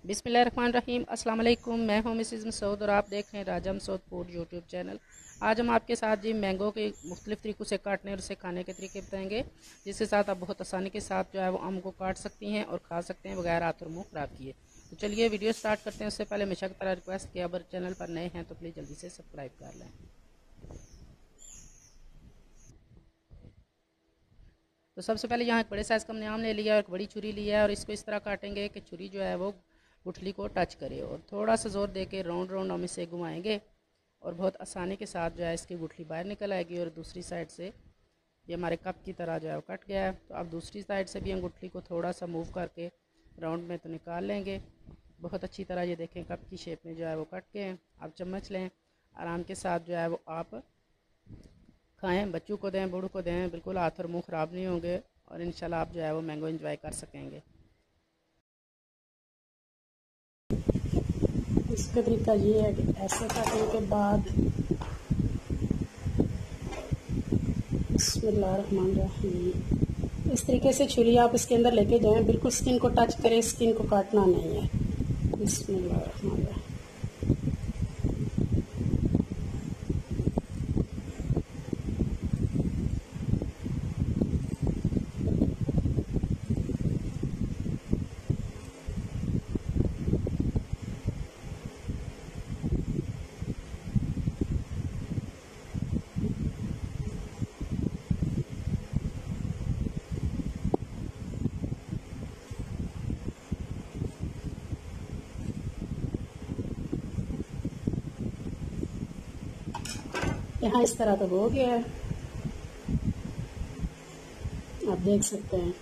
बिस्मिल्लाहिर्रहमानिर्रहीम। अस्सलाम वालेकुम। मैं हूं मिसेज़ मसूद और आप देख रहे हैं राजा मसूद फूड यूट्यूब चैनल। आज हम आपके साथ जी मैंगो के मुख्तलिफ़ तरीक़ों से काटने और उसे खाने के तरीके बताएंगे, जिसके साथ आप बहुत आसानी के साथ जो है वो आम को काट सकती हैं और खा सकते हैं बगैर हाथ और मुँह ख़राब किए। तो चलिए वीडियो स्टार्ट करते हैं। उससे पहले हमेशा की तरह रिक्वेस्ट कि अगर चैनल पर नए हैं तो प्लीज़ जल्दी से सब्सक्राइब कर लें। तो सबसे पहले यहाँ एक बड़े साइज़ का हमने आम ले लिया और एक बड़ी छुरी लिया है और इसको इस तरह काटेंगे कि छुरी जो है वो गुठली को टच करे और थोड़ा सा ज़ोर दे के राउंड राउंड हम इसे घुमाएंगे और बहुत आसानी के साथ जो है इसकी गुठली बाहर निकल आएगी। और दूसरी साइड से ये हमारे कप की तरह जो है वो कट गया है। तो अब दूसरी साइड से भी हम गुठली को थोड़ा सा मूव करके राउंड में तो निकाल लेंगे। बहुत अच्छी तरह ये देखें कप की शेप में जो है वो कट गए हैं। आप चम्मच लें, आराम के साथ जो है वो आप खाएं, बच्चों को दें, बूढ़ों को दें, बिल्कुल हाथ और मुंह ख़राब नहीं होंगे और इंशाल्लाह आप जो है वो मैंगो एंजॉय कर सकेंगे। इसका तरीका ये है कि ऐसे काटने के बाद बिस्मिल्लाहिर्रहमानिर्रहीम इस तरीके से छुरी आप इसके अंदर लेके जाएं, बिल्कुल स्किन को टच करें, स्किन को काटना नहीं है। बिस्मिल्लाहिर्रहमानिर्रहीम। यहाँ इस तरह तो हो गया है, आप देख सकते हैं।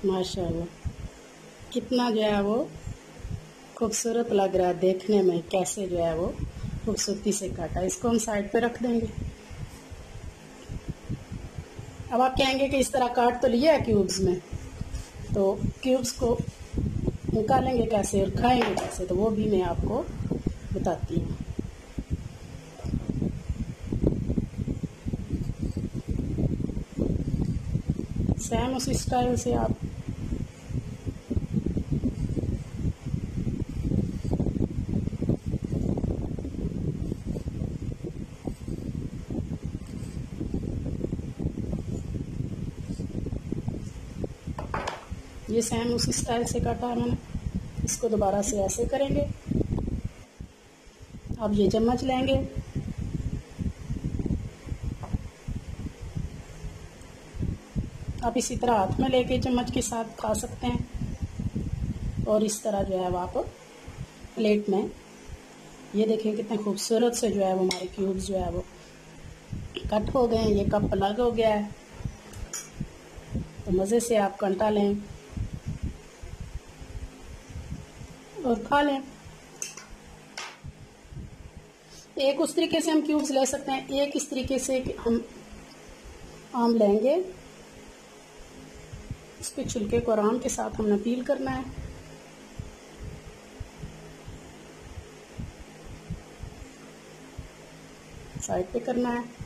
माशाल्लाह कितना जो है वो खूबसूरत लग रहा है देखने में, कैसे जो है वो खूबसूरती से काटा। इसको हम साइड पे रख देंगे। अब आप कहेंगे कि इस तरह काट तो लिया है क्यूब्स में, तो क्यूब्स को निकालेंगे कैसे और खाएंगे कैसे, तो वो भी मैं आपको बताती हूँ। सेम उसी स्टाइल से आप ये सेम उसी स्टाइल से काटा है मैंने। इसको दोबारा से ऐसे करेंगे। अब ये चम्मच लेंगे, आप इसी तरह हाथ में लेके चम्मच के साथ खा सकते हैं और इस तरह जो है वो आप प्लेट में, ये देखें कितने खूबसूरत से जो है वो हमारे क्यूब्स जो है वो कट हो गए हैं। ये कप अलग हो गया है। तो मज़े से आप कंटा लें और खा लें। एक उस तरीके से हम क्यूब्स ले सकते हैं, एक इस तरीके से हम आम लेंगे, इसके छिलके को आराम के साथ हमने पील करना है। साइड पे करना है।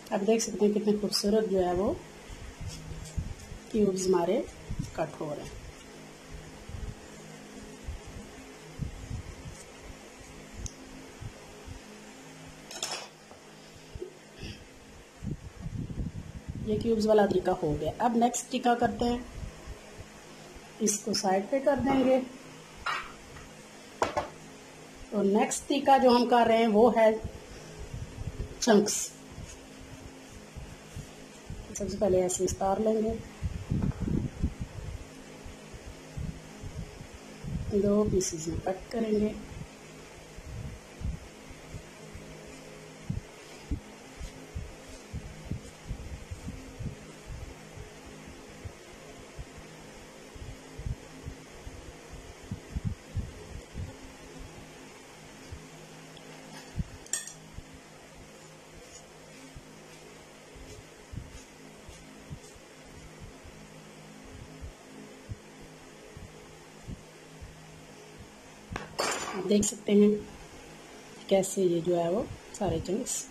आप देख सकते हैं कितने खूबसूरत जो है वो क्यूब्स हमारे कट हो रहे हैं। ये क्यूब्स वाला तरीका हो गया। अब नेक्स्ट टीका करते हैं। इसको साइड पे कर देंगे और नेक्स्ट टीका जो हम कर रहे हैं वो है चंक्स। सबसे पहले ऐसे उतार लेंगे, 2 पीसेस में कट करेंगे। आप देख सकते हैं कैसे ये जो है वो सारे चंक्स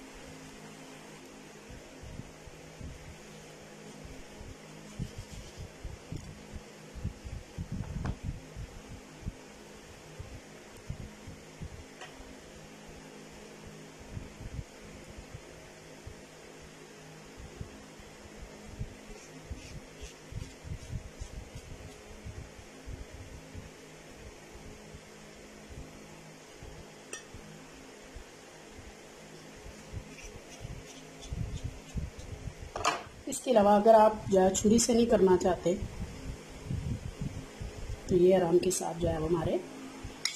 इसके अलावा अगर आप जो है छुरी से नहीं करना चाहते तो ये आराम के साथ जो है वो हमारे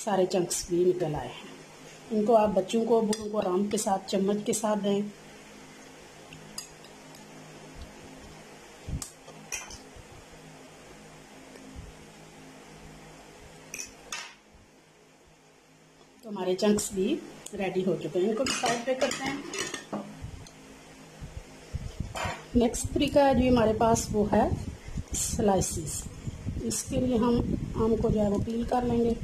सारे चंक्स भी निकल आए हैं। इनको आप बच्चों को बूढ़ों को आराम के साथ चम्मच के साथ दें। तो हमारे चंक्स भी रेडी हो चुके हैं। इनको भी साइड पे करते हैं। नेक्स्ट तरीका है जो हमारे पास वो है स्लाइसिस। इसके लिए हम आम को जो है वो पील कर लेंगे।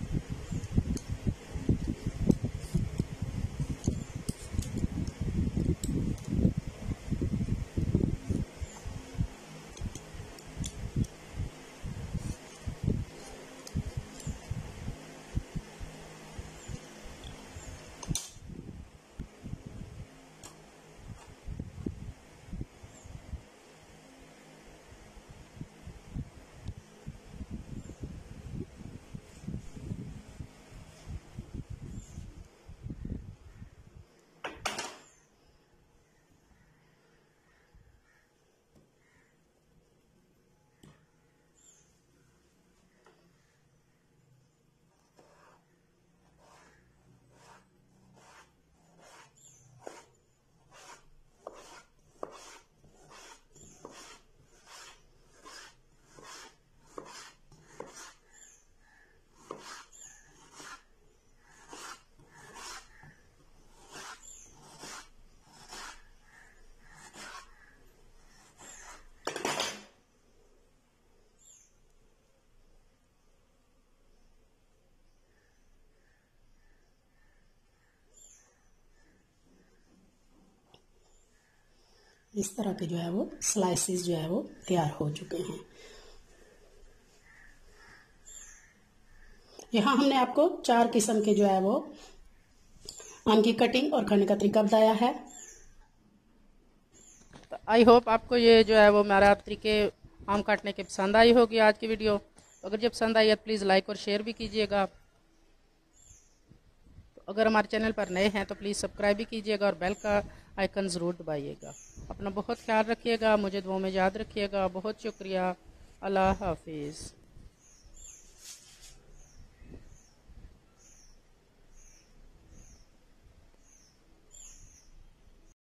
इस तरह के जो है वो स्लाइसेस जो है वो तैयार हो चुके हैं। यहाँ हमने आपको 4 किस्म के जो है वो आम की कटिंग और खाने का तरीका बताया है। तो आई होप आपको ये जो है वो हमारा तरीके आम काटने के पसंद आई होगी आज की वीडियो। तो अगर जब पसंद आई है तो प्लीज़ लाइक और शेयर भी कीजिएगा। तो अगर हमारे चैनल पर नए हैं तो प्लीज़ सब्सक्राइब भी कीजिएगा और बेल का आइकन ज़रूर दबाइएगा। अपना बहुत ख्याल रखिएगा, मुझे दुआ में याद रखिएगा। बहुत शुक्रिया। अल्लाह हाफिज़।